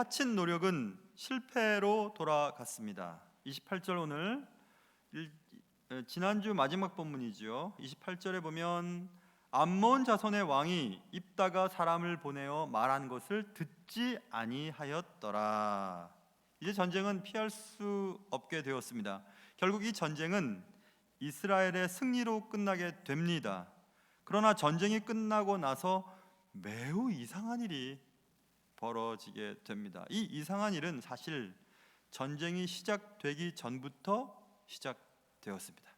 화친 노력은 실패로 돌아갔습니다. 28절 오늘 지난주 마지막 본문이죠. 28절에 보면 암몬 자손의 왕이 입다가 사람을 보내어 말한 것을 듣지 아니하였더라. 이제 전쟁은 피할 수 없게 되었습니다. 결국 이 전쟁은 이스라엘의 승리로 끝나게 됩니다. 그러나 전쟁이 끝나고 나서 매우 이상한 일이 벌어지게 됩니다. 이 이상한 일은 사실 전쟁이 시작되기 전부터 시작되었습니다.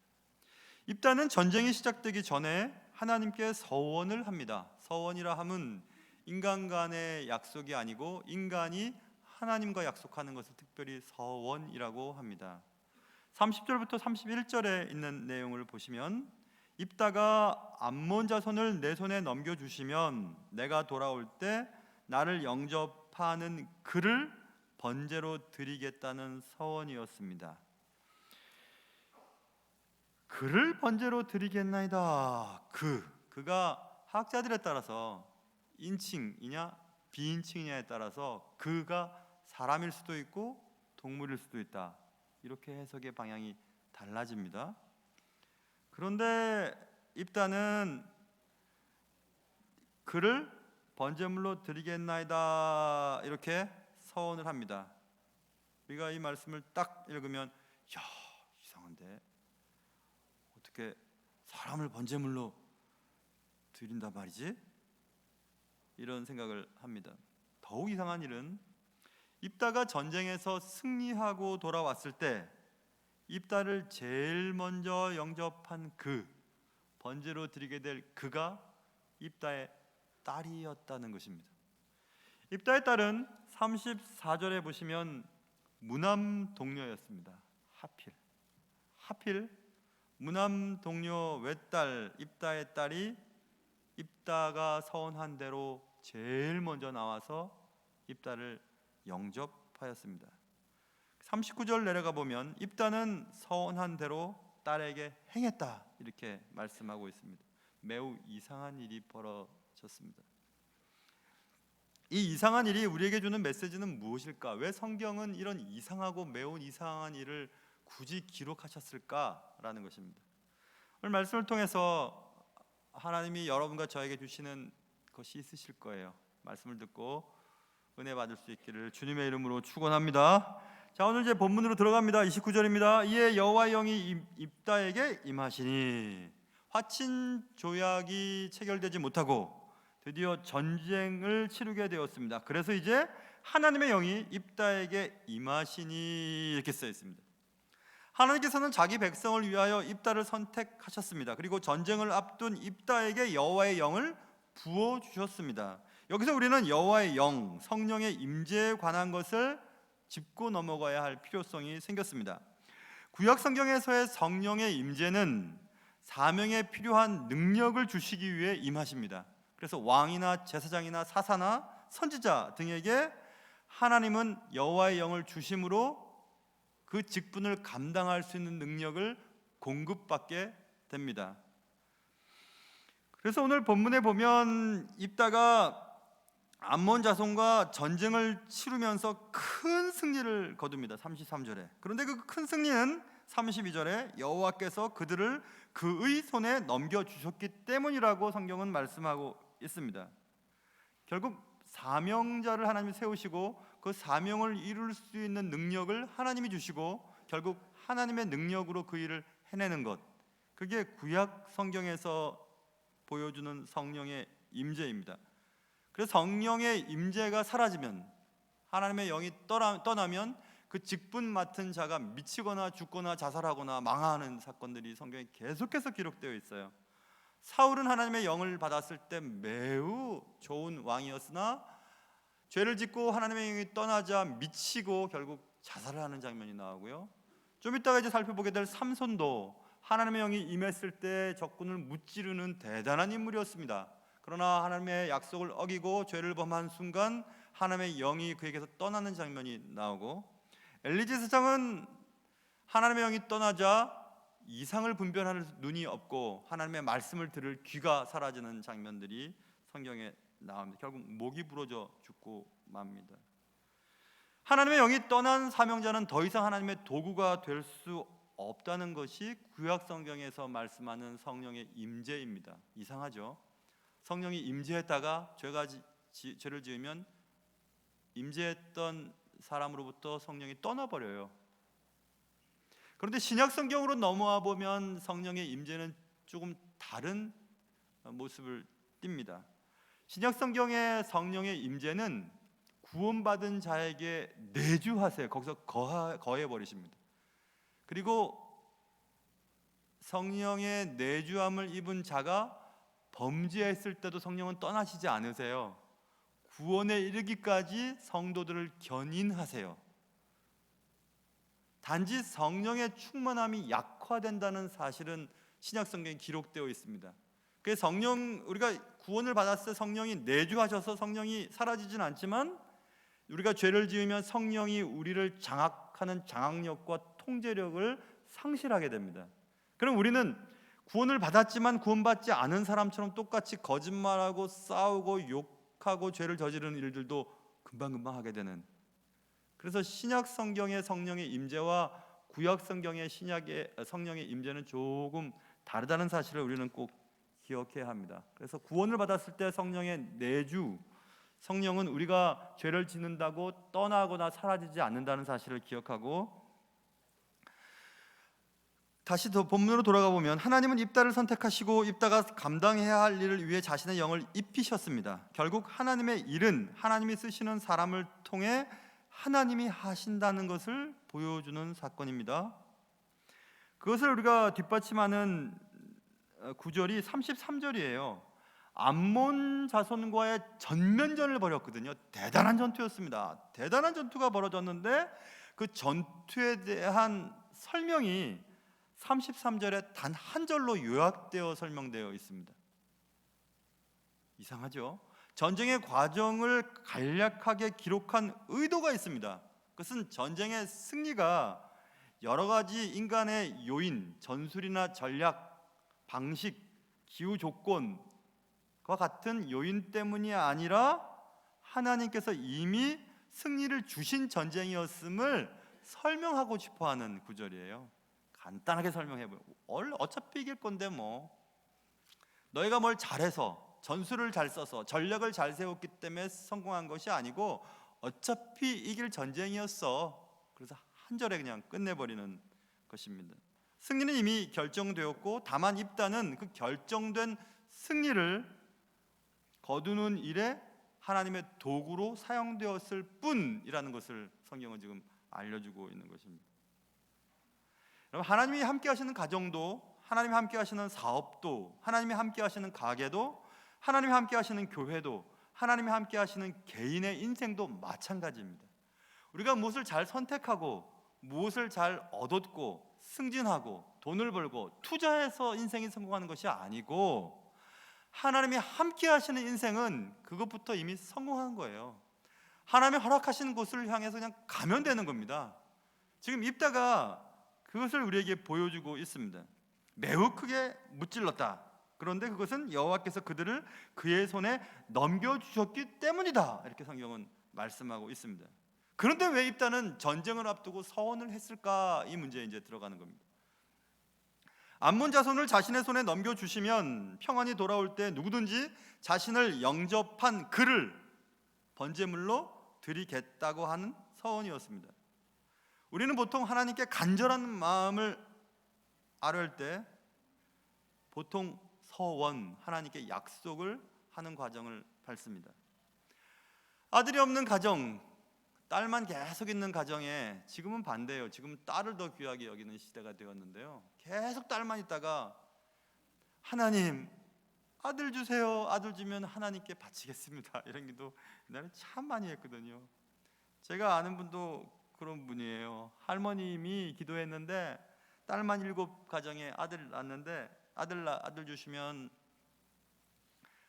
입다는 전쟁이 시작되기 전에 하나님께 서원을 합니다. 서원이라 함은 인간 간의 약속이 아니고 인간이 하나님과 약속하는 것을 특별히 서원이라고 합니다. 30절부터 31절에 있는 내용을 보시면 입다가 암몬 자손을 내 손에 넘겨주시면 내가 돌아올 때 나를 영접하는 그를 번제로 드리겠다는 서원이었습니다. 그를 번제로 드리겠나이다. 그가 학자들에 따라서 인칭이냐 비인칭이냐에 따라서 그가 사람일 수도 있고 동물일 수도 있다. 이렇게 해석의 방향이 달라집니다. 그런데 입다는 그를 번제물로 드리겠나이다 이렇게 서원을 합니다. 우리가 이 말씀을 딱 읽으면 야, 이상한데 어떻게 사람을 번제물로 드린단 말이지? 이런 생각을 합니다. 더욱 이상한 일은 입다가 전쟁에서 승리하고 돌아왔을 때 입다를 제일 먼저 영접한 번제로 드리게 될 그가 입다의 딸이었다는 것입니다. 입다의 딸은 34절에 보시면 무남 동료였습니다. 하필 무남 동료 외딸 입다의 딸이 입다가 서원한 대로 제일 먼저 나와서 입다를 영접하였습니다. 39절 내려가 보면 입다는 서원한 대로 딸에게 행했다 이렇게 말씀하고 있습니다. 매우 이상한 일이 벌어졌습니다. 이 이상한 일이 우리에게 주는 메시지는 무엇일까? 왜 성경은 이런 이상하고 매우 이상한 일을 굳이 기록하셨을까라는 것입니다. 오늘 말씀을 통해서 하나님이 여러분과 저에게 주시는 것이 있으실 거예요. 말씀을 듣고 은혜 받을 수 있기를 주님의 이름으로 축원합니다. 자, 오늘 이제 본문으로 들어갑니다. 29절입니다. 이에 여호와의 영이 입다에게 임하시니 화친 조약이 체결되지 못하고 드디어 전쟁을 치르게 되었습니다. 그래서 이제 하나님의 영이 입다에게 임하시니 이렇게 써 있습니다. 하나님께서는 자기 백성을 위하여 입다를 선택하셨습니다. 그리고 전쟁을 앞둔 입다에게 여호와의 영을 부어 주셨습니다. 여기서 우리는 여호와의 영, 성령의 임재에 관한 것을 짚고 넘어가야 할 필요성이 생겼습니다. 구약 성경에서의 성령의 임재는 사명에 필요한 능력을 주시기 위해 임하십니다. 그래서 왕이나 제사장이나 사사나 선지자 등에게 하나님은 여호와의 영을 주심으로 그 직분을 감당할 수 있는 능력을 공급받게 됩니다. 그래서 오늘 본문에 보면 입다가 암몬 자손과 전쟁을 치르면서 큰 승리를 거둡니다. 33절에. 그런데 그 큰 승리는 32절에 여호와께서 그들을 그의 손에 넘겨주셨기 때문이라고 성경은 말씀하고 있습니다. 결국 사명자를 하나님이 세우시고 그 사명을 이룰 수 있는 능력을 하나님이 주시고 결국 하나님의 능력으로 그 일을 해내는 것, 그게 구약 성경에서 보여주는 성령의 임재입니다. 그래서 성령의 임재가 사라지면, 하나님의 영이 떠나면 그 직분 맡은 자가 미치거나 죽거나 자살하거나 망하는 사건들이 성경에 계속해서 기록되어 있어요. 사울은 하나님의 영을 받았을 때 매우 좋은 왕이었으나 죄를 짓고 하나님의 영이 떠나자 미치고 결국 자살을 하는 장면이 나오고요. 좀 이따가 이제 살펴보게 될 삼손도 하나님의 영이 임했을 때 적군을 무찌르는 대단한 인물이었습니다. 그러나 하나님의 약속을 어기고 죄를 범한 순간 하나님의 영이 그에게서 떠나는 장면이 나오고, 엘리 제사장은 하나님의 영이 떠나자 이상을 분별하는 눈이 없고 하나님의 말씀을 들을 귀가 사라지는 장면들이 성경에 나옵니다. 결국 목이 부러져 죽고 맙니다. 하나님의 영이 떠난 사명자는 더 이상 하나님의 도구가 될 수 없다는 것이 구약 성경에서 말씀하는 성령의 임재입니다. 이상하죠? 성령이 임재했다가 죄를 지으면 임재했던 사람으로부터 성령이 떠나버려요. 그런데 신약 성경으로 넘어와 보면 성령의 임재는 조금 다른 모습을 띱니다. 신약 성경의 성령의 임재는 구원받은 자에게 내주하세요. 거기서 거해 버리십니다. 그리고 성령의 내주함을 입은 자가 범죄했을 때도 성령은 떠나시지 않으세요. 구원에 이르기까지 성도들을 견인하세요. 단지 성령의 충만함이 약화된다는 사실은 신약 성경에 기록되어 있습니다. 그래서 우리가 구원을 받았을 때 성령이 내주하셔서 성령이 사라지진 않지만 우리가 죄를 지으면 성령이 우리를 장악하는 장악력과 통제력을 상실하게 됩니다. 그럼 우리는 구원을 받았지만 구원받지 않은 사람처럼 똑같이 거짓말하고 싸우고 욕하고 죄를 저지르는 일들도 금방금방 하게 되는, 그래서 신약 성경의 성령의 임재와 구약 성경의 신약의 성령의 임재는 조금 다르다는 사실을 우리는 꼭 기억해야 합니다. 그래서 구원을 받았을 때 성령의 내주, 성령은 우리가 죄를 짓는다고 떠나거나 사라지지 않는다는 사실을 기억하고, 다시 더 본문으로 돌아가 보면 하나님은 입다를 선택하시고 입다가 감당해야 할 일을 위해 자신의 영을 입히셨습니다. 결국 하나님의 일은 하나님이 쓰시는 사람을 통해 하나님이 하신다는 것을 보여주는 사건입니다. 그것을 우리가 뒷받침하는 구절이 33절이에요. 암몬 자손과의 전면전을 벌였거든요. 대단한 전투였습니다. 대단한 전투가 벌어졌는데 그 전투에 대한 설명이 33절에 단 한 절로 요약되어 설명되어 있습니다. 이상하죠? 전쟁의 과정을 간략하게 기록한 의도가 있습니다. 그것은 전쟁의 승리가 여러 가지 인간의 요인, 전술이나 전략, 방식, 기후 조건과 같은 요인 때문이 아니라 하나님께서 이미 승리를 주신 전쟁이었음을 설명하고 싶어하는 구절이에요. 간단하게 설명해봐요. 어차피 이길 건데 뭐, 너희가 뭘 잘해서 전술을 잘 써서 전략을 잘 세웠기 때문에 성공한 것이 아니고 어차피 이길 전쟁이었어. 그래서 한 절에 그냥 끝내버리는 것입니다. 승리는 이미 결정되었고 다만 입다는 그 결정된 승리를 거두는 일에 하나님의 도구로 사용되었을 뿐이라는 것을 성경은 지금 알려주고 있는 것입니다. 여러분, 하나님이 함께 하시는 가정도, 하나님이 함께 하시는 사업도, 하나님이 함께 하시는 가게도, 하나님이 함께 하시는 교회도, 하나님이 함께 하시는 개인의 인생도 마찬가지입니다. 우리가 무엇을 잘 선택하고 무엇을 잘 얻었고 승진하고 돈을 벌고 투자해서 인생이 성공하는 것이 아니고 하나님이 함께 하시는 인생은 그것부터 이미 성공한 거예요. 하나님이 허락하시는 곳을 향해서 그냥 가면 되는 겁니다. 지금 입다가 그것을 우리에게 보여주고 있습니다. 매우 크게 무찔렀다. 그런데 그것은 여호와께서 그들을 그의 손에 넘겨주셨기 때문이다. 이렇게 성경은 말씀하고 있습니다. 그런데 왜 입다는 전쟁을 앞두고 서원을 했을까? 이 문제에 이제 들어가는 겁니다. 암몬 자손을 자신의 손에 넘겨주시면 평안이 돌아올 때 누구든지 자신을 영접한 그를 번제물로 드리겠다고 하는 서원이었습니다. 우리는 보통 하나님께 간절한 마음을 아뢰을 때 보통 서원, 하나님께 약속을 하는 과정을 밟습니다. 아들이 없는 가정, 딸만 계속 있는 가정에 지금은 반대예요. 지금 딸을 더 귀하게 여기는 시대가 되었는데요. 계속 딸만 있다가 하나님 아들 주세요. 아들 주면 하나님께 바치겠습니다. 이런 기도 옛날에 참 많이 했거든요. 제가 아는 분도 그런 분이에요. 할머님이 기도했는데 딸만 7 가정에 아들 낳았는데 아들 주시면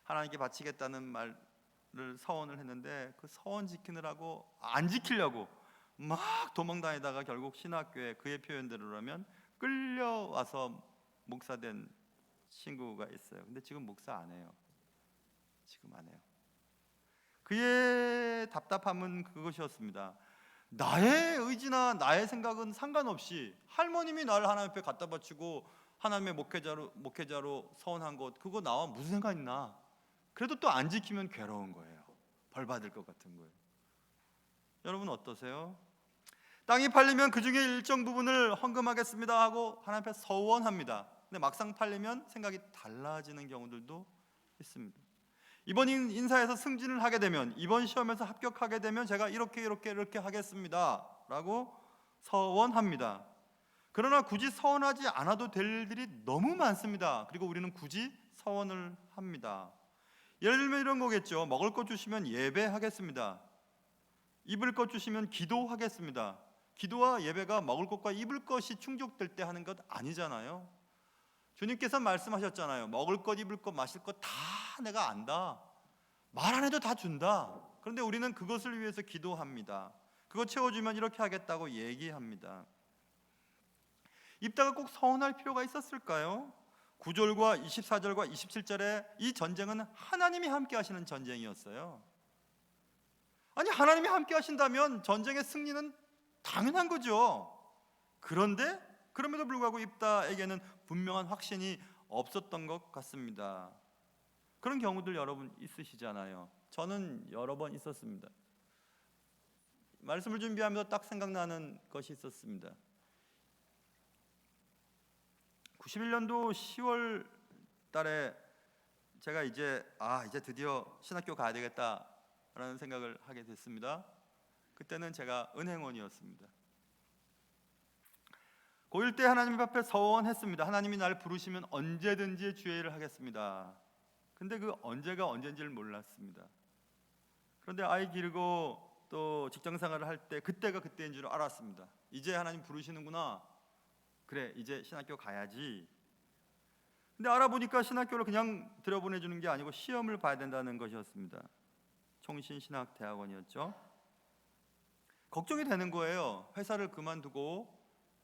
하나님께 바치겠다는 말을 서원을 했는데 그 서원 지키느라고 안 지키려고 막 도망다니다가 결국 신학교에 그의 표현대로라면 끌려와서 목사된 친구가 있어요. 근데 지금 목사 안 해요. 지금 안 해요. 그의 답답함은 그것이었습니다. 나의 의지나 나의 생각은 상관없이 할머님이 나를 하나님 앞에 갖다 바치고 하나님의 목회자로 서원한 것, 그거 나와 무슨 상관 있나? 그래도 또 안 지키면 괴로운 거예요. 벌 받을 것 같은 거예요. 여러분 어떠세요? 땅이 팔리면 그 중에 일정 부분을 헌금하겠습니다 하고 하나님 앞에 서원합니다. 근데 막상 팔리면 생각이 달라지는 경우들도 있습니다. 이번 인사에서 승진을 하게 되면, 이번 시험에서 합격하게 되면 제가 이렇게 하겠습니다 라고 서원합니다. 그러나 굳이 서원하지 않아도 될 일들이 너무 많습니다. 그리고 우리는 굳이 서원을 합니다. 예를 들면 이런 거겠죠. 먹을 것 주시면 예배하겠습니다. 입을 것 주시면 기도하겠습니다. 기도와 예배가 먹을 것과 입을 것이 충족될 때 하는 것 아니잖아요. 주님께서 말씀하셨잖아요. 먹을 것, 입을 것, 마실 것 다 내가 안다. 말 안 해도 다 준다. 그런데 우리는 그것을 위해서 기도합니다. 그거 채워주면 이렇게 하겠다고 얘기합니다. 입다가 꼭 서운할 필요가 있었을까요? 9절과 24절과 27절에 이 전쟁은 하나님이 함께 하시는 전쟁이었어요. 아니, 하나님이 함께 하신다면 전쟁의 승리는 당연한 거죠. 그런데 그럼에도 불구하고 입다에게는 분명한 확신이 없었던 것 같습니다. 그런 경우들 여러분 있으시잖아요. 저는 여러 번 있었습니다. 말씀을 준비하면서 딱 생각나는 것이 있었습니다. 91년도 10월 달에 제가 이제 드디어 신학교 가야 되겠다라는 생각을 하게 됐습니다. 그때는 제가 은행원이었습니다. 고1 때 하나님 앞에 서원했습니다. 하나님이 나를 부르시면 언제든지 주의 일을 하겠습니다. 근데 그 언제가 언제인지를 몰랐습니다. 그런데 아이 기르고 또 직장생활을 할 때 그때가 그때인 줄 알았습니다. 이제 하나님 부르시는구나. 그래, 이제 신학교 가야지. 근데 알아보니까 신학교를 그냥 들여보내주는 게 아니고 시험을 봐야 된다는 것이었습니다. 총신신학대학원이었죠. 걱정이 되는 거예요. 회사를 그만두고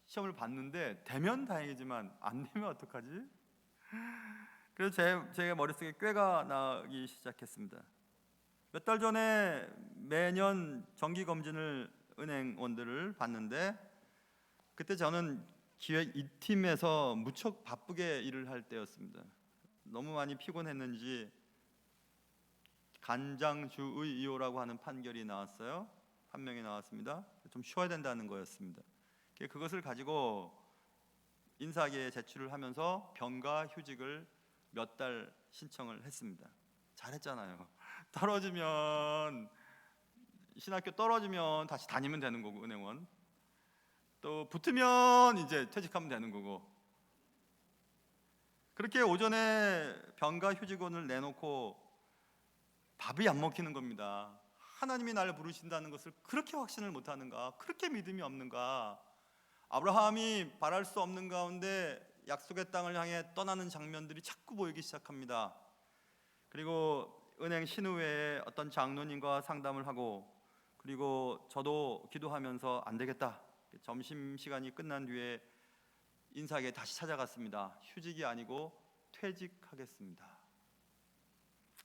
시험을 봤는데 되면 다행이지만 안 되면 어떡하지? 그래서 제 머릿속에 꾀가 나기 시작했습니다. 몇 달 전에 매년 정기검진을 은행원들을 봤는데 그때 저는 기획 2팀에서 무척 바쁘게 일을 할 때였습니다. 너무 많이 피곤했는지 간장주의이호라고 하는 판결이 나왔어요. 판명이 나왔습니다. 좀 쉬어야 된다는 거였습니다. 그것을 가지고 인사계에 제출을 하면서 병가 휴직을 몇 달 신청을 했습니다. 잘했잖아요. 신학교 떨어지면 다시 다니면 되는 거고, 은행원 또 붙으면 이제 퇴직하면 되는 거고. 그렇게 오전에 병가 휴직원을 내놓고 밥이 안 먹히는 겁니다. 하나님이 나를 부르신다는 것을 그렇게 확신을 못하는가, 그렇게 믿음이 없는가. 아브라함이 바랄 수 없는 가운데 약속의 땅을 향해 떠나는 장면들이 자꾸 보이기 시작합니다. 그리고 은행 신우회에 어떤 장로님과 상담을 하고, 그리고 저도 기도하면서 안 되겠다, 점심시간이 끝난 뒤에 인사계에 다시 찾아갔습니다. 휴직이 아니고 퇴직하겠습니다.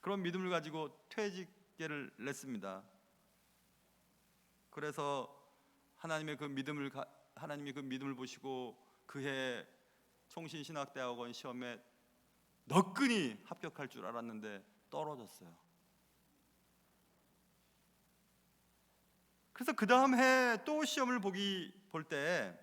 그런 믿음을 가지고 퇴직계를 냈습니다. 그래서 하나님이 그 믿음을 보시고 그해 총신신학대학원 시험에 너끈히 합격할 줄 알았는데 떨어졌어요. 그래서 그 다음 해 또 시험을 볼 때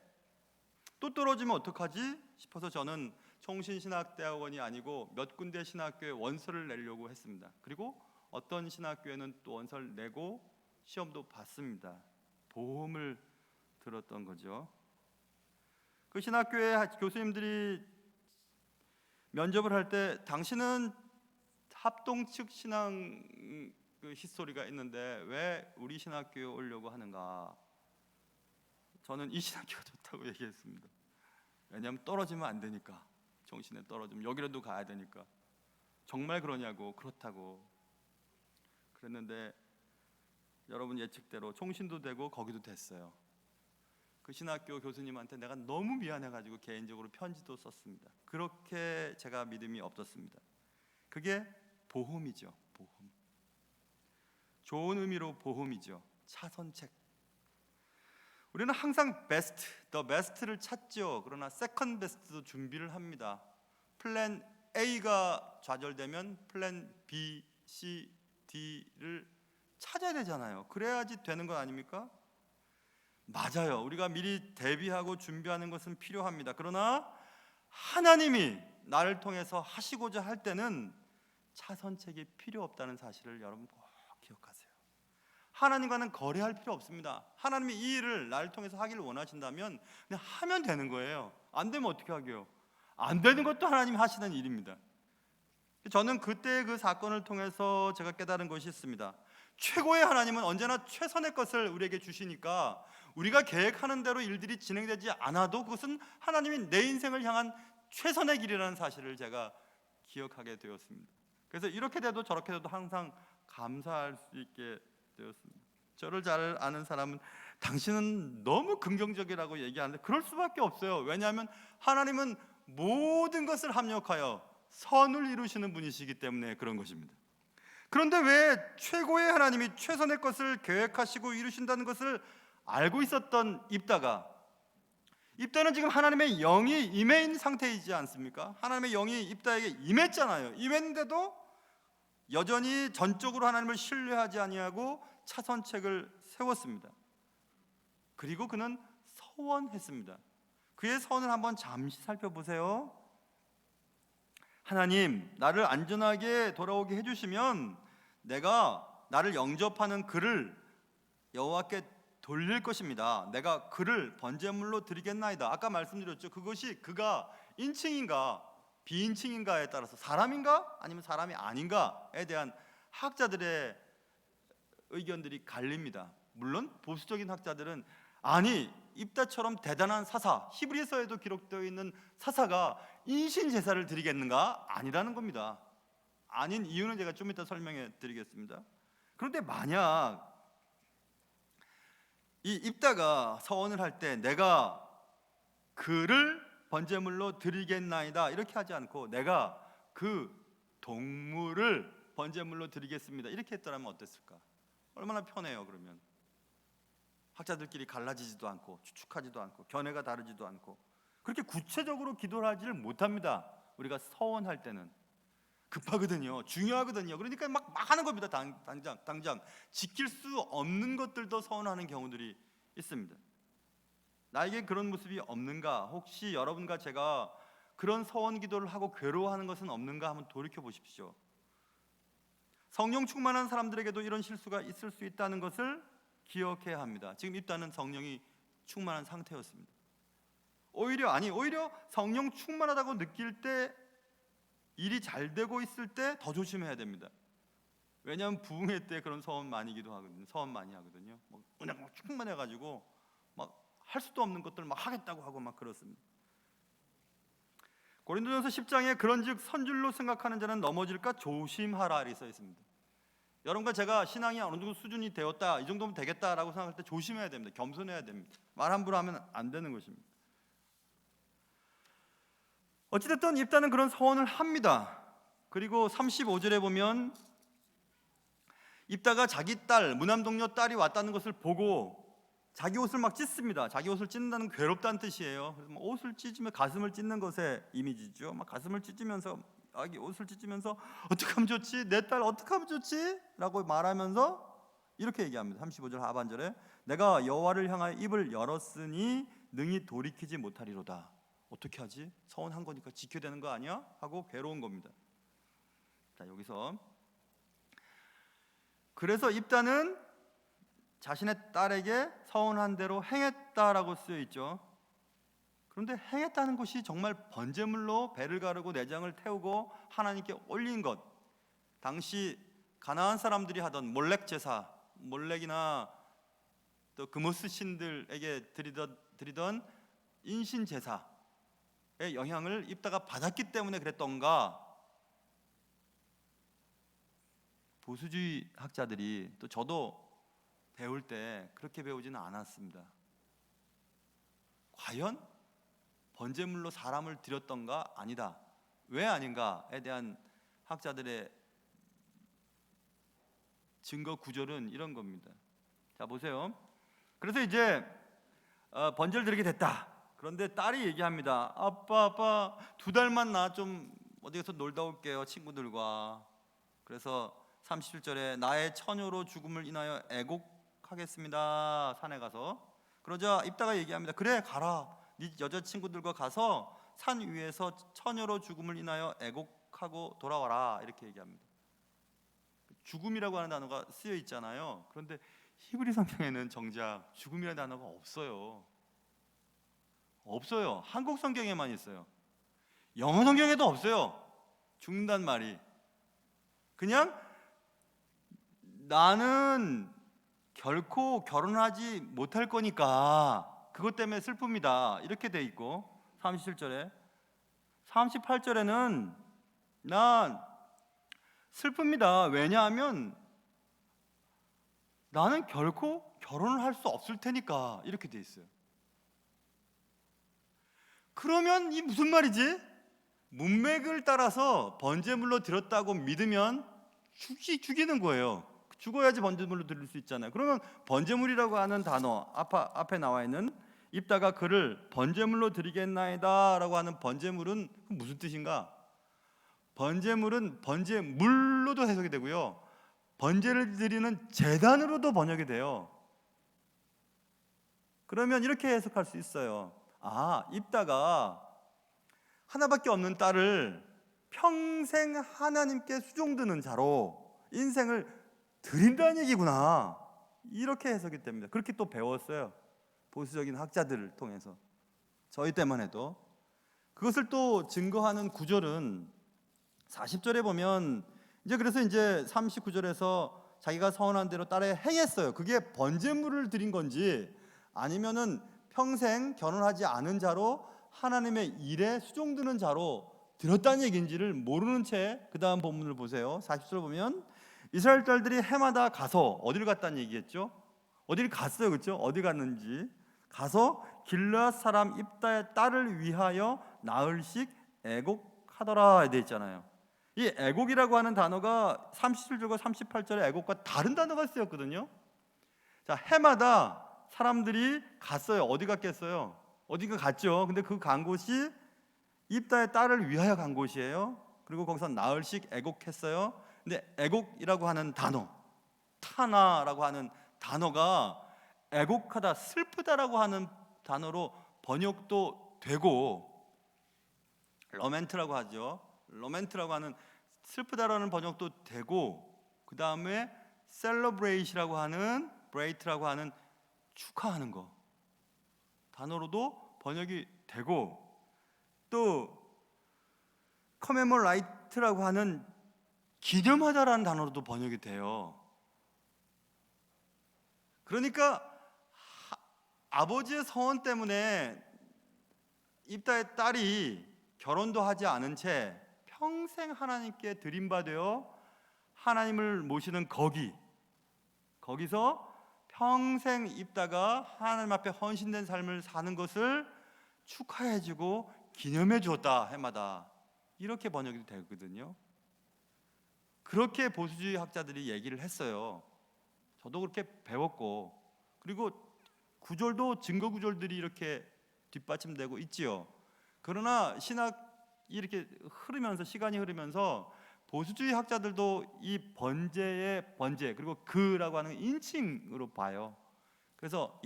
또 떨어지면 어떡하지 싶어서 저는 총신신학대학원이 아니고 몇 군데 신학교에 원서를 내려고 했습니다. 그리고 어떤 신학교에는 또 원서를 내고 시험도 봤습니다. 보험을 들었던 거죠. 그 신학교의 교수님들이 면접을 할 때 당신은 합동 측 신앙 히스토리가 있는데 왜 우리 신학교에 오려고 하는가? 저는 이 신학교가 좋다고 얘기했습니다. 왜냐하면 떨어지면 안 되니까. 정신에 떨어지면 여기라도 가야 되니까. 정말 그러냐고. 그렇다고 그랬는데 여러분 예측대로 총신도 되고 거기도 됐어요. 그 신학교 교수님한테 내가 너무 미안해가지고 개인적으로 편지도 썼습니다. 그렇게 제가 믿음이 없었습니다. 그게 보험이죠. 보험. 좋은 의미로 보험이죠. 차선책. 우리는 항상 베스트, 더 베스트를 찾죠. 그러나 세컨 베스트도 준비를 합니다. 플랜 A가 좌절되면 플랜 B, C, D를 찾아야 되잖아요. 그래야지 되는 것 아닙니까? 맞아요. 우리가 미리 대비하고 준비하는 것은 필요합니다. 그러나 하나님이 나를 통해서 하시고자 할 때는 차선책이 필요 없다는 사실을 여러분 꼭 기억하세요. 하나님과는 거래할 필요 없습니다. 하나님이 이 일을 나를 통해서 하기를 원하신다면 그냥 하면 되는 거예요. 안 되면 어떻게 하게요? 안 되는 것도 하나님이 하시는 일입니다. 저는 그때 그 사건을 통해서 제가 깨달은 것이 있습니다. 최고의 하나님은 언제나 최선의 것을 우리에게 주시니까 우리가 계획하는 대로 일들이 진행되지 않아도 그것은 하나님이 내 인생을 향한 최선의 길이라는 사실을 제가 기억하게 되었습니다. 그래서 이렇게 돼도 저렇게 돼도 항상 감사할 수 있게 되었습니다. 저를 잘 아는 사람은 당신은 너무 긍정적이라고 얘기하는데 그럴 수밖에 없어요. 왜냐하면 하나님은 모든 것을 합력하여 선을 이루시는 분이시기 때문에 그런 것입니다. 그런데 왜 최고의 하나님이 최선의 것을 계획하시고 이루신다는 것을 알고 있었던 입다는 지금 하나님의 영이 임해 있는 상태이지 않습니까? 하나님의 영이 입다에게 임했잖아요. 임했는데도 여전히 전적으로 하나님을 신뢰하지 아니하고 차선책을 세웠습니다. 그리고 그는 서원했습니다. 그의 서원을 한번 잠시 살펴보세요. 하나님, 나를 안전하게 돌아오게 해주시면 내가 나를 영접하는 그를 여호와께 돌릴 것입니다. 내가 그를 번제물로 드리겠나이다. 아까 말씀드렸죠. 그것이 그가 인칭인가 비인칭인가에 따라서 사람인가 아니면 사람이 아닌가에 대한 학자들의 의견들이 갈립니다. 물론 보수적인 학자들은 아니, 입다처럼 대단한 사사, 히브리서에도 기록되어 있는 사사가 인신 제사를 드리겠는가? 아니라는 겁니다. 아닌 이유는 제가 좀 이따 설명해 드리겠습니다. 그런데 만약 이 입다가 서원을 할 때 내가 그를 번제물로 드리겠나이다 이렇게 하지 않고 내가 그 동물을 번제물로 드리겠습니다 이렇게 했더라면 어땠을까? 얼마나 편해요. 그러면 학자들끼리 갈라지지도 않고 추측하지도 않고 견해가 다르지도 않고 그렇게 구체적으로 기도를 하지를 못합니다. 우리가 서원할 때는 급하거든요. 중요하거든요. 그러니까 막 하는 겁니다. 당장 지킬 수 없는 것들도 서원하는 경우들이 있습니다. 나에게 그런 모습이 없는가? 혹시 여러분과 제가 그런 서원 기도를 하고 괴로워하는 것은 없는가 한번 돌이켜 보십시오. 성령 충만한 사람들에게도 이런 실수가 있을 수 있다는 것을 기억해야 합니다. 지금 입다는 성령이 충만한 상태였습니다. 오히려 성령 충만하다고 느낄 때 일이 잘 되고 있을 때 더 조심해야 됩니다. 왜냐하면 부흥회 때 그런 서원 많이 기도하거든요. 서원 많이 하거든요. 은혜가 막 충만해가지고 막 할 수도 없는 것들 막 하겠다고 하고 막 그렇습니다. 고린도전서 10장에 그런즉 선줄로 생각하는 자는 넘어질까 조심하라 이렇게 써 있습니다. 여러분과 제가 신앙이 어느 정도 수준이 되었다, 이 정도면 되겠다라고 생각할 때 조심해야 됩니다. 겸손해야 됩니다. 말 함부로 하면 안 되는 것입니다. 어찌됐든 입다는 그런 서원을 합니다. 그리고 35절에 보면 입다가 자기 딸, 무남동료 딸이 왔다는 것을 보고 자기 옷을 막 찢습니다. 자기 옷을 찢는다는 괴롭다는 뜻이에요. 그래서 옷을 찢으면 가슴을 찢는 것의 이미지죠. 막 가슴을 찢으면서 옷을 찢으면서 어떻게 하면 좋지? 내 딸 어떻게 하면 좋지? 라고 말하면서 이렇게 얘기합니다. 35절 하반절에 내가 여호와를 향하여 입을 열었으니 능히 돌이키지 못하리로다. 어떻게 하지? 서원한 거니까 지켜야 되는 거 아니야? 하고 괴로운 겁니다. 자, 여기서 그래서 입다는 자신의 딸에게 서원한 대로 행했다라고 쓰여 있죠. 그런데 행했다는 것이 정말 번제물로 배를 가르고 내장을 태우고 하나님께 올린 것, 당시 가나안 사람들이 하던 몰렉 제사, 몰렉이나 또 그모스 신들에게 드리던 인신 제사의 영향을 입다가 받았기 때문에 그랬던가? 보수주의 학자들이 또 저도 배울 때 그렇게 배우지는 않았습니다. 과연 번제물로 사람을 드렸던가? 아니다. 왜 아닌가에 대한 학자들의 증거 구절은 이런 겁니다. 자, 보세요. 그래서 이제 번제를 드리게 됐다. 그런데 딸이 얘기합니다. 아빠 2달만 나 좀 어디 가서 놀다 올게요, 친구들과. 그래서 37절에 나의 처녀로 죽음을 인하여 애곡하겠습니다, 산에 가서. 그러자 입다가 얘기합니다. 그래, 가라. 네 여자친구들과 가서 산 위에서 처녀로 죽음을 인하여 애곡하고 돌아와라, 이렇게 얘기합니다. 죽음이라고 하는 단어가 쓰여 있잖아요. 그런데 히브리 성경에는 정작 죽음이라는 단어가 없어요. 한국 성경에만 있어요. 영어 성경에도 없어요, 죽는단 말이. 그냥 나는 결코 결혼하지 못할 거니까 그것 때문에 슬픕니다, 이렇게 돼 있고, 37절에 38절에는 난 슬픕니다. 왜냐하면 나는 결코 결혼을 할 수 없을 테니까, 이렇게 돼 있어요. 그러면 이 무슨 말이지? 문맥을 따라서 번제물로 드렸다고 믿으면 죽이는 거예요. 죽어야지 번제물로 드릴 수 있잖아요. 그러면 번제물이라고 하는 단어 앞에 나와 있는 입다가 그를 번제물로 드리겠나이다 라고 하는 번제물은 무슨 뜻인가? 번제물은 번제물로도 해석이 되고요, 번제를 드리는 제단으로도 번역이 돼요. 그러면 이렇게 해석할 수 있어요. 입다가 하나밖에 없는 딸을 평생 하나님께 수종드는 자로 인생을 드린다는 얘기구나, 이렇게 해석이 됩니다. 그렇게 또 배웠어요, 보수적인 학자들을 통해서. 저희 때만 해도. 그것을 또 증거하는 구절은 40절에 보면 그래서 39절에서 자기가 서원한 대로 딸에 행했어요. 그게 번제물을 드린 건지 아니면은 평생 결혼하지 않은 자로 하나님의 일에 수종드는 자로 드렸다는 얘기인지를 모르는 채 그 다음 본문을 보세요. 40절 보면 이스라엘 딸들이 해마다 가서, 어디를 갔다는 얘기겠죠? 어디를 갔어요, 그렇죠? 어디 갔는지 가서 길르앗 사람 입다의 딸을 위하여 나흘씩 애곡하더라 돼 있잖아요. 이 애곡이라고 하는 단어가 37절과 38절에 애곡과 다른 단어가 쓰였거든요. 자, 해마다 사람들이 갔어요. 어디 갔겠어요? 어딘가 갔죠. 근데 그 간 곳이 입다의 딸을 위하여 간 곳이에요. 그리고 거기서 나흘씩 애곡했어요. 근데 애곡이라고 하는 단어, 타나라고 하는 단어가 애곡하다, 슬프다라고 하는 단어로 번역도 되고, 러멘트라고 하죠. 러멘트라고 하는 슬프다라는 번역도 되고, 그 다음에 셀러브레이트라고 하는 축하하는 거 단어로도 번역이 되고, 또 커메모라이트라고 하는 기념하다라는 단어로도 번역이 돼요. 그러니까 아버지의 서원 때문에 입다의 딸이 결혼도 하지 않은 채 평생 하나님께 드림받아 하나님을 모시는 거기서 평생 입다가 하나님 앞에 헌신된 삶을 사는 것을 축하해주고 기념해 주었다, 해마다. 이렇게 번역이 되거든요. 그렇게 보수주의 학자들이 얘기를 했어요. 저도 그렇게 배웠고, 그리고 구절도 증거 구절들이 이렇게 뒷받침되고 있지요. 그러나 신학이 이렇게 시간이 흐르면서 보수주의 학자들도 이 번제의 번제, 그리고 그라고 하는 인칭으로 봐요. 그래서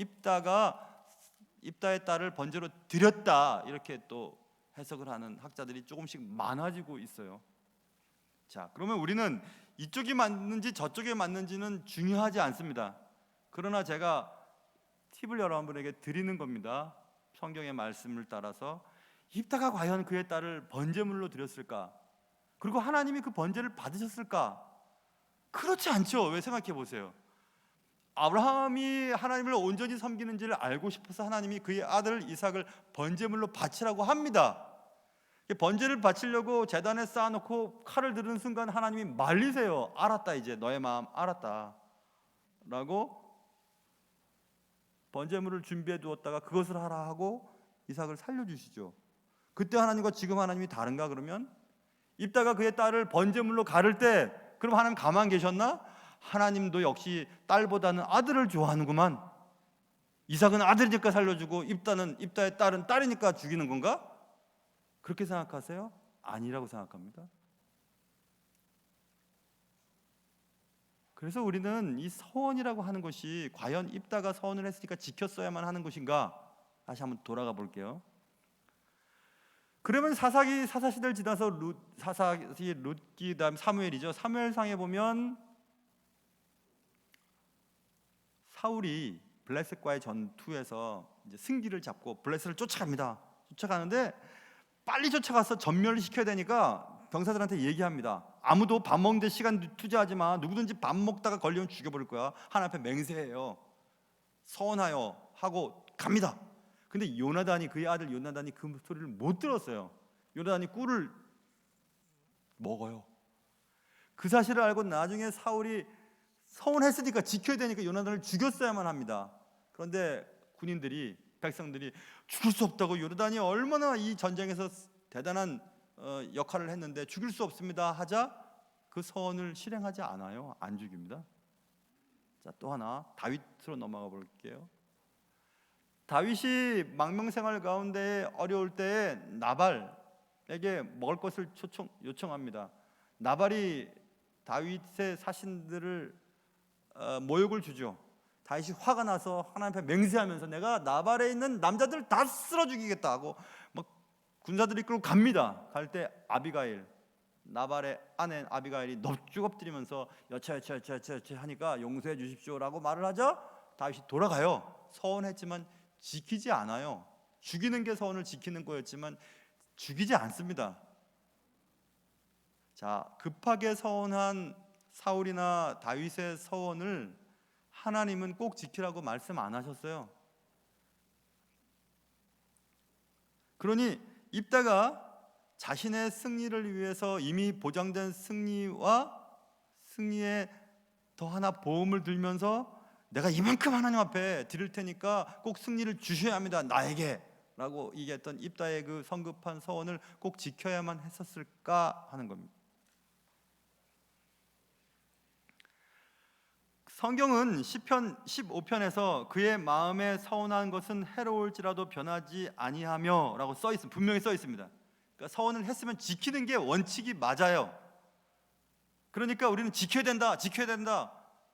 입다의 딸을 번제로 드렸다, 이렇게 또 해석을 하는 학자들이 조금씩 많아지고 있어요. 자, 그러면 우리는 이쪽이 맞는지 저쪽이 맞는지는 중요하지 않습니다. 그러나 제가 팁을 여러분에게 드리는 겁니다. 성경의 말씀을 따라서 입다가 과연 그의 딸을 번제물로 드렸을까? 그리고 하나님이 그 번제를 받으셨을까? 그렇지 않죠. 왜, 생각해 보세요. 아브라함이 하나님을 온전히 섬기는지를 알고 싶어서 하나님이 그의 아들 이삭을 번제물로 바치라고 합니다. 번제를 바치려고 제단에 쌓아놓고 칼을 들은 순간 하나님이 말리세요. 알았다, 이제 너의 마음 알았다 라고 번제물을 준비해 두었다가 그것을 하라 하고 이삭을 살려주시죠. 그때 하나님과 지금 하나님이 다른가? 그러면 입다가 그의 딸을 번제물로 가를 때 그럼 하나님 가만 계셨나? 하나님도 역시 딸보다는 아들을 좋아하는구만, 이삭은 아들이니까 살려주고 입다의 딸은 딸이니까 죽이는 건가? 그렇게 생각하세요? 아니라고 생각합니다. 그래서 우리는 이 서원이라고 하는 것이 과연 입다가 서원을 했으니까 지켰어야만 하는 것인가? 다시 한번 돌아가 볼게요. 그러면 사사시대를 지나서 사사기, 룻기, 다음 사무엘이죠. 사무엘상에 보면 사울이 블레셋과의 전투에서 이제 승기를 잡고 블레셋을 쫓아갑니다. 쫓아가는데 빨리 쫓아가서 전멸시켜야 되니까 병사들한테 얘기합니다. 아무도 밥 먹는데 시간 투자하지 마. 누구든지 밥 먹다가 걸리면 죽여버릴 거야. 하나님 앞에 맹세해요. 서원하여 하고 갑니다. 근데 요나단이, 그의 아들 요나단이 그 소리를 못 들었어요. 요나단이 꿀을 먹어요. 그 사실을 알고 나중에 사울이 서운했으니까 지켜야 되니까 요나단을 죽였어야만 합니다. 그런데 군인들이, 백성들이 죽일 수 없다고, 요나단이 얼마나 이 전쟁에서 대단한 역할을 했는데 죽일 수 없습니다 하자 그 서원을 실행하지 않아요. 안 죽입니다. 자, 또 하나 다윗으로 넘어가 볼게요. 다윗이 망명생활 가운데 어려울 때에 나발에게 먹을 것을 요청합니다. 나발이 다윗의 사신들을 모욕을 주죠. 다윗이 화가 나서 하나님 앞에 맹세하면서 내가 나발에 있는 남자들 다 쓸어 죽이겠다 하고 막 군사들이 끌고 갑니다. 갈 때 아비가일, 나발의 아내 아비가일이 넙죽 엎드리면서 여차 하니까 용서해 주십시오라고 말을 하자 다윗이 돌아가요. 서원했지만 지키지 않아요. 죽이는 게 서원을 지키는 거였지만 죽이지 않습니다. 자, 급하게 서원한 사울이나 다윗의 서원을 하나님은 꼭 지키라고 말씀 안 하셨어요. 그러니 입다가 자신의 승리를 위해서 이미 보장된 승리와 승리에 더 하나 보험을 들면서 내가 이만큼 하나님 앞에 드릴 테니까 꼭 승리를 주셔야 합니다. 나에게 라고 얘기했던 입다의 그 성급한 서원을 꼭 지켜야만 했었을까 하는 겁니다. 성경은 시편 15편에서 그의 마음에 서운한 것은 해로울지라도 변하지 아니하며 라고 분명히 써 있습니다. 그러니까 서원을 했으면 지키는 게 원칙이 맞아요. 그러니까 우리는 지켜야 된다.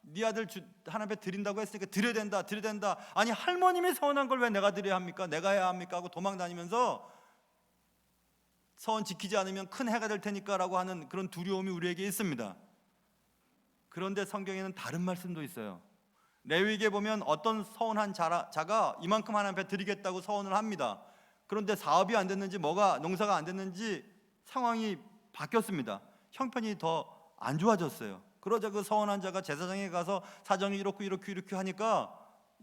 네 아들 하나님 앞에 드린다고 했으니까 드려야 된다. 아니 할머님이 서원한 걸 왜 내가 드려야 합니까? 내가 해야 합니까? 하고 도망 다니면서 서원 지키지 않으면 큰 해가 될 테니까 라고 하는 그런 두려움이 우리에게 있습니다. 그런데 성경에는 다른 말씀도 있어요. 레위기에 보면 어떤 서원한 자가 이만큼 하나님 앞에 드리겠다고 서원을 합니다. 그런데 사업이 안 됐는지 농사가 안 됐는지 상황이 바뀌었습니다. 형편이 더 안 좋아졌어요. 그러자 그 서원한 자가 제사장에 가서 사정이 이렇게 하니까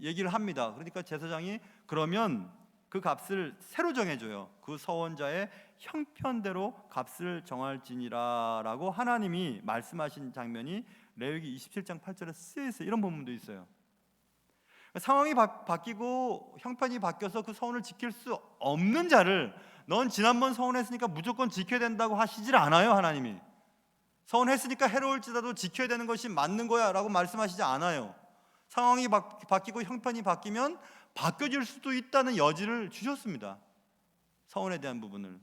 얘기를 합니다. 그러니까 제사장이 그러면 그 값을 새로 정해줘요. 그 서원자의 형편대로 값을 정할지니라 라고 하나님이 말씀하신 장면이 레위기 27장 8절에 쓰여있어요. 이런 본문도 있어요. 상황이 바뀌고 형편이 바뀌어서 그 서원을 지킬 수 없는 자를 넌 지난번 서원했으니까 무조건 지켜야 된다고 하시질 않아요. 하나님이 서원했으니까 해로울지라도 지켜야 되는 것이 맞는 거야 라고 말씀하시지 않아요. 상황이 바뀌고 형편이 바뀌면 바뀌어질 수도 있다는 여지를 주셨습니다. 서원에 대한 부분을.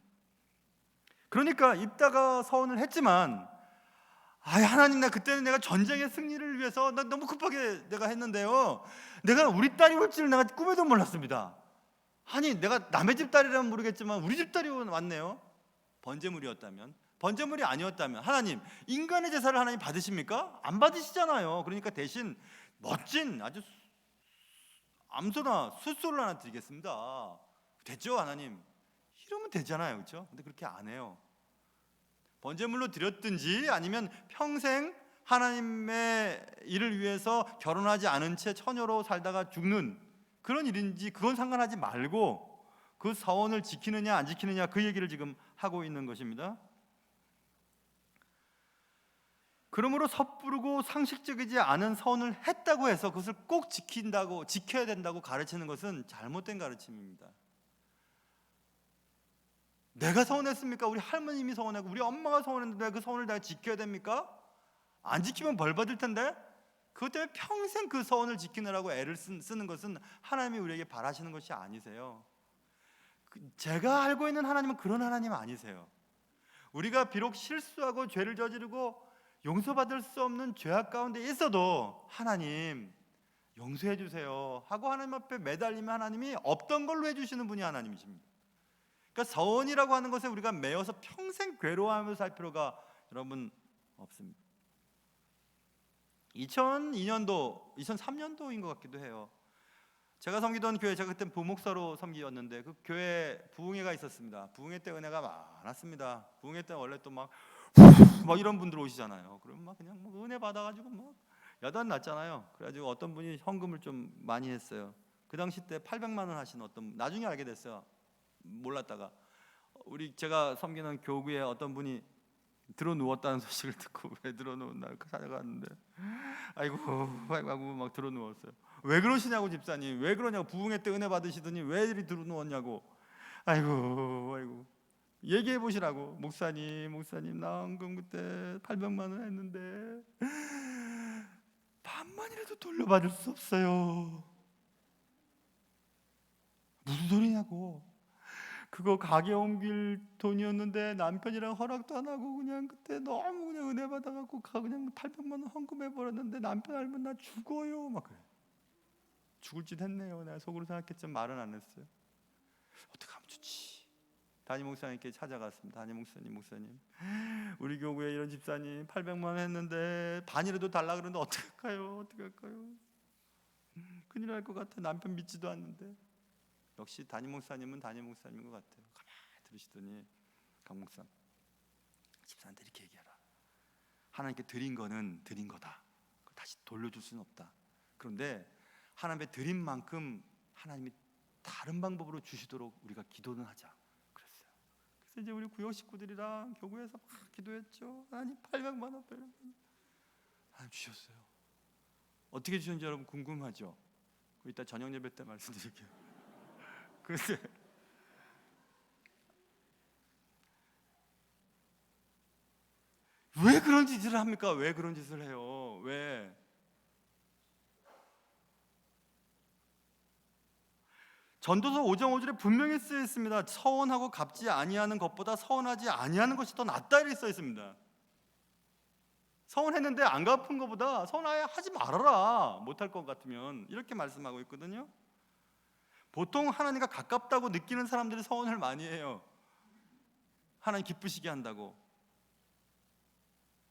그러니까 입다가 서원을 했지만 하나님, 그때는 내가 전쟁의 승리를 위해서 나 너무 급하게 내가 했는데요, 내가 우리 딸이 올 줄 내가 꿈에도 몰랐습니다. 아니 내가 남의 집 딸이라면 모르겠지만 우리 집 딸이 왔네요. 번제물이 아니었다면 하나님, 인간의 제사를 하나님 받으십니까? 안 받으시잖아요. 그러니까 대신 멋진 아주 암소나 숫소를 하나 드리겠습니다. 됐죠 하나님? 이러면 되잖아요. 그렇죠? 근데 그렇게 안 해요. 번제물로 드렸든지 아니면 평생 하나님의 일을 위해서 결혼하지 않은 채 처녀로 살다가 죽는 그런 일인지 그건 상관하지 말고 그 서원을 지키느냐 안 지키느냐 그 얘기를 지금 하고 있는 것입니다. 그러므로 섣부르고 상식적이지 않은 서원을 했다고 해서 그것을 꼭 지켜야 된다고 가르치는 것은 잘못된 가르침입니다. 내가 서원했습니까? 우리 할머님이 서원하고 우리 엄마가 서원했는데 그 서원을 다 지켜야 됩니까? 안 지키면 벌 받을 텐데. 그것 때문에 평생 그 서원을 지키느라고 애를 쓰는 것은 하나님이 우리에게 바라시는 것이 아니세요. 제가 알고 있는 하나님은 그런 하나님 아니세요. 우리가 비록 실수하고 죄를 저지르고 용서받을 수 없는 죄악 가운데 있어도 하나님 용서해 주세요 하고 하나님 앞에 매달리면 하나님이 없던 걸로 해주시는 분이 하나님이십니다. 그러니까 서원이라고 하는 것에 우리가 매여서 평생 괴로워하면서 살 필요가 여러분 없습니다. 2002년도, 2003년도인 것 같기도 해요. 제가 섬기던 교회, 제가 그때 부목사로 섬기었는데 그 교회 부흥회가 있었습니다. 부흥회 때 은혜가 많았습니다. 부흥회 때 원래 또 막 이런 분들 오시잖아요. 그러면 막 그냥 뭐 은혜 받아가지고 막 야단 났잖아요. 그래가지고 어떤 분이 헌금을 좀 많이 했어요. 그 당시 때 800만 원 하신 어떤, 나중에 알게 됐어요. 몰랐다가 제가 섬기는 교구에 어떤 분이 들어 누웠다는 소식을 듣고 왜 들어 누웠나 찾아갔는데 아이고 막 들어 누웠어요. 왜 그러시냐고, 집사님 왜 그러냐고, 부흥회 때 은혜 받으시더니 왜 이리 들어 누웠냐고. 아이고 얘기해 보시라고. 목사님 나 헌금 그때 800만 원 했는데 반만이라도 돌려받을 수 없어요. 무슨 소리냐고. 그거 가게 옮길 돈이었는데 남편이랑 허락도 안 하고 그냥 그때 너무 그냥 은혜 받아갖고 그냥 800만 원 헌금해 버렸는데 남편 알면 나 죽어요. 막 그래. 죽을 짓 했네요. 내가 속으로 생각했지만 말은 안 했어요. 어떻게 하면 좋지? 담임 목사님께 찾아갔습니다. 담임 목사님 우리 교구에 이런 집사님 800만 원 했는데 반이라도 달라 그러는데 어떻게 할까요? 큰일 날 것 같아. 남편 믿지도 않는데. 역시 담임 목사님은 담임 목사님인 것 같아요. 가만히 들으시더니 강 목사, 집사한테 이렇게 얘기하라. 하나님께 드린 거는 드린 거다. 다시 돌려줄 수는 없다. 그런데 하나님께 드린 만큼 하나님이 다른 방법으로 주시도록 우리가 기도는 하자. 그랬어요. 그래서 이제 우리 구역 식구들이랑 교구에서 막 기도했죠. 하나님 800만 원 하나님 주셨어요. 어떻게 주셨는지 여러분 궁금하죠? 이따 저녁 예배 때 말씀드릴게요. 글쎄, 왜 그런 짓을 합니까? 왜 그런 짓을 해요? 왜? 전도서 5장 5절에 분명히 쓰여 있습니다. 서원하고 갚지 아니하는 것보다 서원하지 아니하는 것이 더 낫다 이렇게 써 있습니다. 서원했는데 안 갚은 것보다 서원하지 말아라, 못할 것 같으면, 이렇게 말씀하고 있거든요. 보통 하나님과 가깝다고 느끼는 사람들이 서원을 많이 해요. 하나님 기쁘시게 한다고.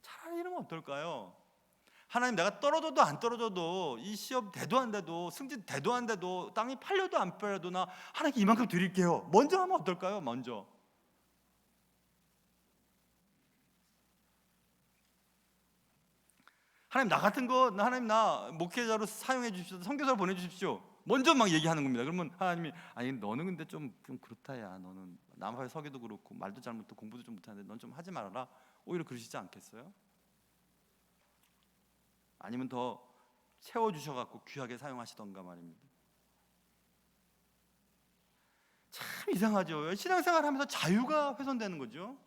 차라리 이러면 어떨까요? 하나님 내가 떨어져도 안 떨어져도, 이 시험 돼도 안 돼도, 승진 돼도 안 돼도, 땅이 팔려도 안 팔려도 나 하나님께 이만큼 드릴게요. 먼저 하면 어떨까요? 먼저. 하나님 나 같은 거, 하나님 나 목회자로 사용해 주십시오, 선교사로 보내주십시오. 먼저 막 얘기하는 겁니다. 그러면 하나님이 아니 너는 근데 좀 그렇다 야, 너는 남 앞에 서기도 그렇고 말도 잘 못하고 공부도 좀 못하는데 넌 좀 하지 말아라. 오히려 그러시지 않겠어요? 아니면 더 채워주셔갖고 귀하게 사용하시던가 말입니다. 참 이상하죠. 신앙생활 하면서 자유가 훼손되는 거죠.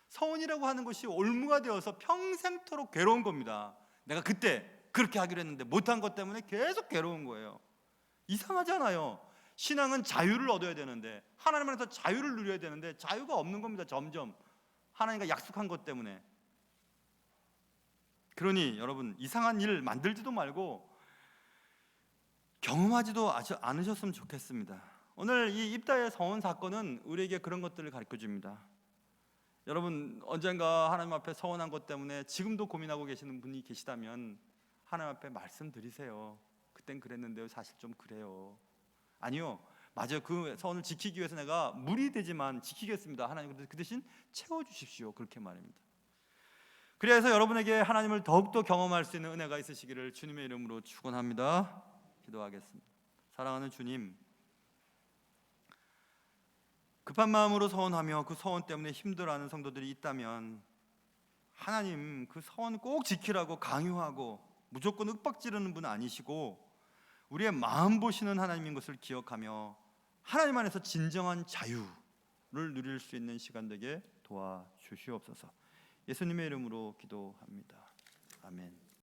서원이라고 하는 것이 올무가 되어서 평생토록 괴로운 겁니다. 내가 그때 그렇게 하기로 했는데 못한 것 때문에 계속 괴로운 거예요. 이상하잖아요. 신앙은 자유를 얻어야 되는데, 하나님 안에서 자유를 누려야 되는데 자유가 없는 겁니다. 점점 하나님과 약속한 것 때문에. 그러니 여러분 이상한 일 만들지도 말고 경험하지도 않으셨으면 좋겠습니다. 오늘 이 입다의 서원 사건은 우리에게 그런 것들을 가르쳐줍니다. 여러분 언젠가 하나님 앞에 서원한 것 때문에 지금도 고민하고 계시는 분이 계시다면 하나님 앞에 말씀드리세요. 그땐 그랬는데요, 사실 좀 그래요. 아니요, 맞아요, 그 서원을 지키기 위해서 내가 무리 되지만 지키겠습니다. 하나님 그 대신 채워주십시오. 그렇게 말입니다. 그래서 여러분에게 하나님을 더욱더 경험할 수 있는 은혜가 있으시기를 주님의 이름으로 축원합니다. 기도하겠습니다. 사랑하는 주님, 급한 마음으로 서원하며 그 서원 때문에 힘들어하는 성도들이 있다면 하나님 그 서원 꼭 지키라고 강요하고 무조건 윽박지르는 분 아니시고 우리의 마음 보시는 하나님인 것을 기억하며 하나님 안에서 진정한 자유를 누릴 수 있는 시간 되게 도와주시옵소서. 예수님의 이름으로 기도합니다. 아멘.